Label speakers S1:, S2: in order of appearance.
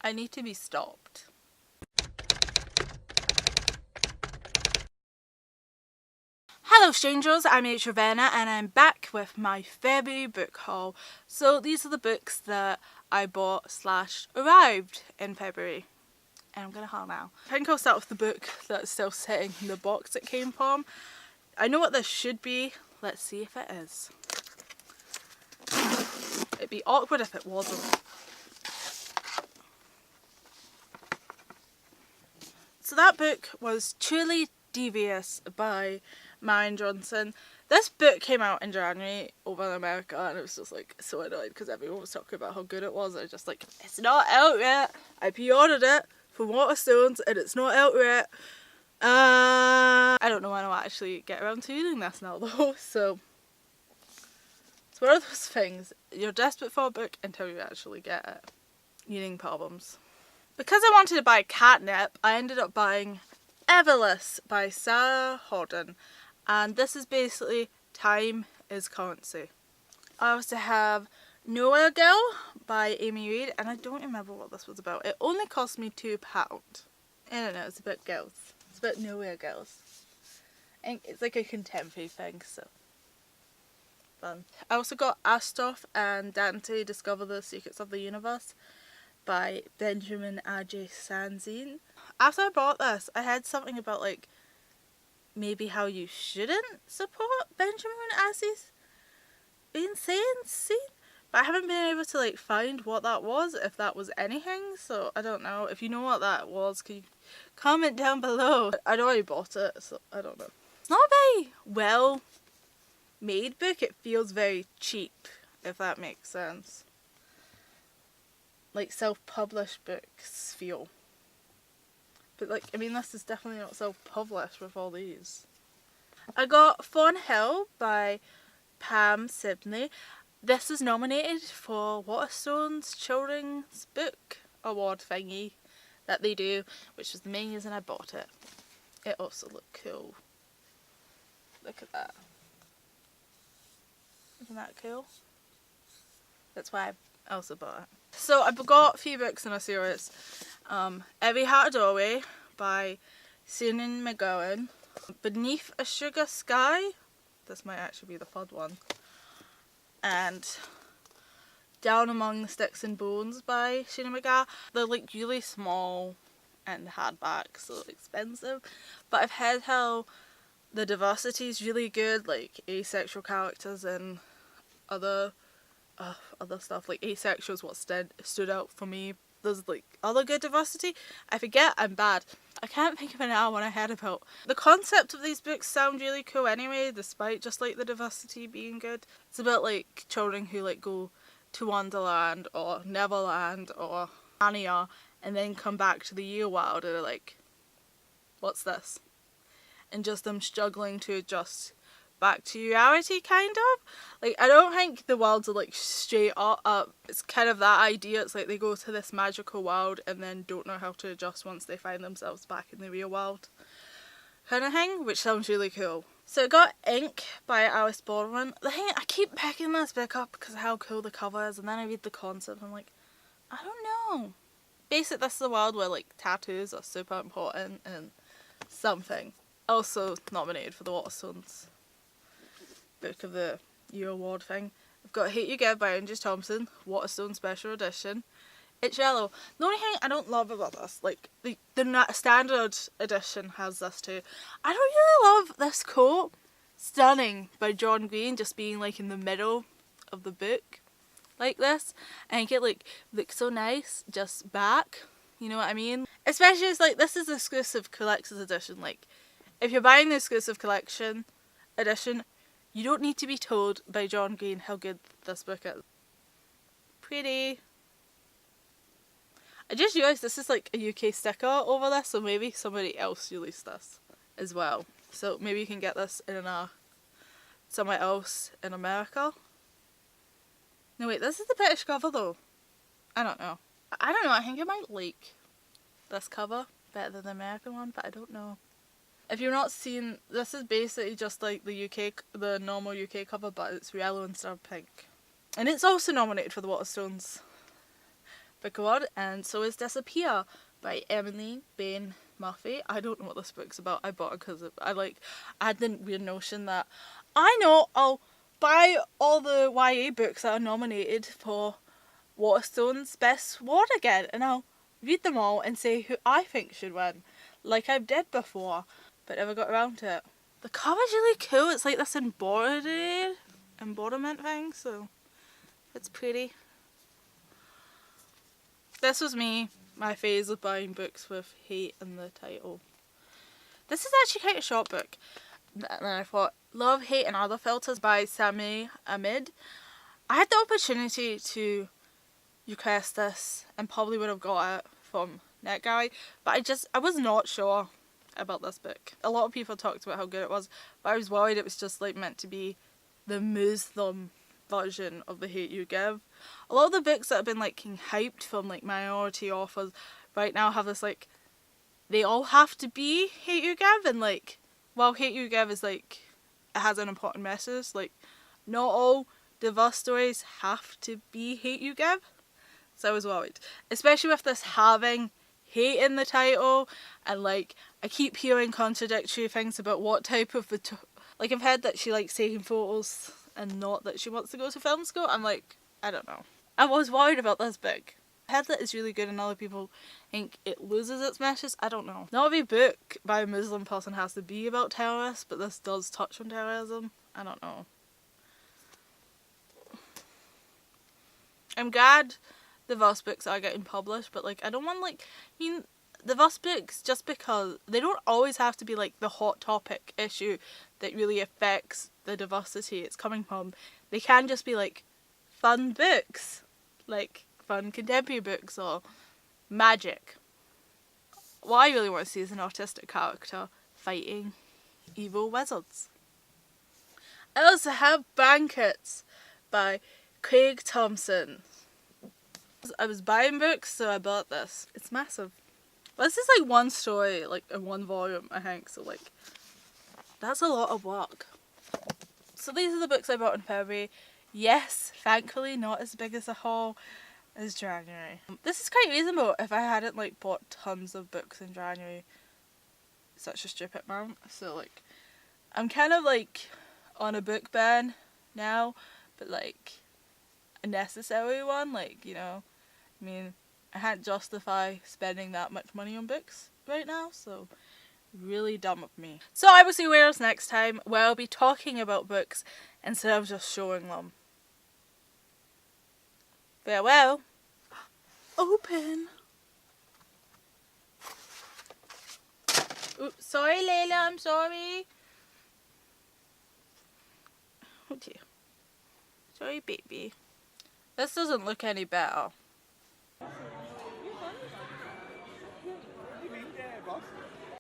S1: I need to be stopped. Hello strangers, I'm H. Ravenna and I'm back with my February book haul. So these are the books that I bought / arrived in February. And I'm going to haul now. I think I'll start with the book that's still sitting in the box it came from. I know what this should be. Let's see if it is. It'd be awkward if it wasn't. So that book was Truly Devious by Maureen Johnson. This book came out in January over in America and I was just like so annoyed because everyone was talking about how good it was. I was just like, it's not out yet. I pre-ordered it from Waterstones and it's not out yet. I don't know when I'll actually get around to reading this now though, so it's one of those things. You're desperate for a book until you actually get it. Reading problems. Because I wanted to buy catnip, I ended up buying Everless by Sara, Holland, and this is basically Time is Currency. I also have Nowhere Girl by Amy Reed, and I don't remember what this was about. It only cost me £2. I don't know, it's about girls. It's about Nowhere Girls. And it's like a contemporary thing, so fun. I also got Aristotle and Dante Discover the Secrets of the Universe by Benjamin A.J. Sáenz. After I bought this, I heard something about like maybe how you shouldn't support Benjamin A.J. Sáenz, but I haven't been able to like find what that was, if that was anything, so I don't know. If you know what that was, can you comment down below? I'd already bought it, so I don't know. It's not a very well made book, it feels very cheap, if that makes sense. Like self-published books feel. But like, I mean, this is definitely not self-published with all these. I got Thornhill by Pam Smy. This is nominated for Waterstones Children's Book Award thingy that they do, which was the main reason I bought it. It also looked cool. Look at that. Isn't that cool? That's why I also bought it. So I got a few books in a series. Every Heart a Doorway by Seanan McGuire. Beneath a Sugar Sky. This might actually be the third one. And Down Among the Sticks and Bones by Seanan McGuire. They're like really small and hardback, so expensive. But I've heard how the diversity is really good, like asexual characters and other stuff. Like asexual is what stood out for me. There's like other good diversity. I forget, I'm bad. I can't think of it now when I heard about. The concept of these books sound really cool anyway, despite just like the diversity being good. It's about like children who like go to Wonderland or Neverland or Narnia and then come back to the real world and are like, what's this? And just them struggling to adjust back to reality, kind of. Like, I don't think the worlds are like straight up. It's kind of that idea. It's like they go to this magical world and then don't know how to adjust once they find themselves back in the real world, kind of thing, which sounds really cool. So I got Ink by Alice Broadway. The thing, I keep picking this book up because of how cool the cover is, and then I read the concept and I'm like, I don't know. Basically, this is a world where like tattoos are super important and something. Also nominated for the Waterstones Book of the Year award thing. I've got Hate You Give by Angie Thompson, Waterstone Special Edition. It's yellow. The only thing I don't love about this, like the standard edition has this too. I don't really love this quote, Stunning by John Green, just being like in the middle of the book like this. I think it like looks so nice just back, you know what I mean? Especially as like this is the exclusive collector's edition. Like if you're buying the exclusive collection edition, you don't need to be told by John Green how good this book is. Pretty. I just realised this is like a UK sticker over this, so maybe somebody else released this as well. So maybe you can get this in somewhere else in America. No wait, this is the British cover though. I don't know. I think I might like this cover better than the American one, but I don't know. If you're not seeing, this is basically just like the normal UK cover, but it's yellow instead of pink. And it's also nominated for the Waterstones book award, and so is Disappear by Emily Bain Murphy. I don't know what this book's about. I bought it because I had the weird notion that I know I'll buy all the YA books that are nominated for Waterstone's Best Award again, and I'll read them all and say who I think should win, like I did before, but never got around to it. The cover's really cool. It's like this embodiment thing, so it's pretty. This was me, my phase of buying books with hate in the title. This is actually quite a short book. And then I thought, Love, Hate and Other Filters by Samira Ahmed. I had the opportunity to request this and probably would have got it from McGuire, but I was not sure about this book. A lot of people talked about how good it was, but I was worried it was just like meant to be the Muslim version of The Hate You Give. A lot of the books that have been like hyped from like minority authors right now have this like, they all have to be Hate You Give, and like, while Hate You Give is like, it has an important message, like not all divorce stories have to be Hate You Give. So I was worried, especially with this having hate in the title, and like I keep hearing contradictory things about what type of like I've heard that she likes taking photos and not that she wants to go to film school. I'm like, I don't know. I was worried about this book. I heard that it's really good and other people think it loses its message. I don't know. Not every book by a Muslim person has to be about terrorists, but this does touch on terrorism. I don't know. I'm glad the verse books are getting published, but like I don't want the verse books, just because they don't always have to be like the hot topic issue that really affects the diversity it's coming from. They can just be like fun books, like fun contemporary books or magic. What I really want to see is an autistic character fighting evil wizards. I also have Banquets by Craig Thompson. I was buying books, so I bought this. It's massive. This is like one story, like in one volume, I think, so like that's a lot of work. So these are the books I bought in February. Yes, thankfully not as big as a haul as January. This is quite reasonable if I hadn't like bought tons of books in January. Such a stupid amount. So like I'm kind of like on a book ban now, but like a necessary one, like, you know, I mean, I can't justify spending that much money on books right now, so really dumb of me. So I will see where else next time, where I'll be talking about books instead of just showing them. Farewell. Open. Oops, sorry Layla, I'm sorry. Oh dear. Sorry baby. This doesn't look any better.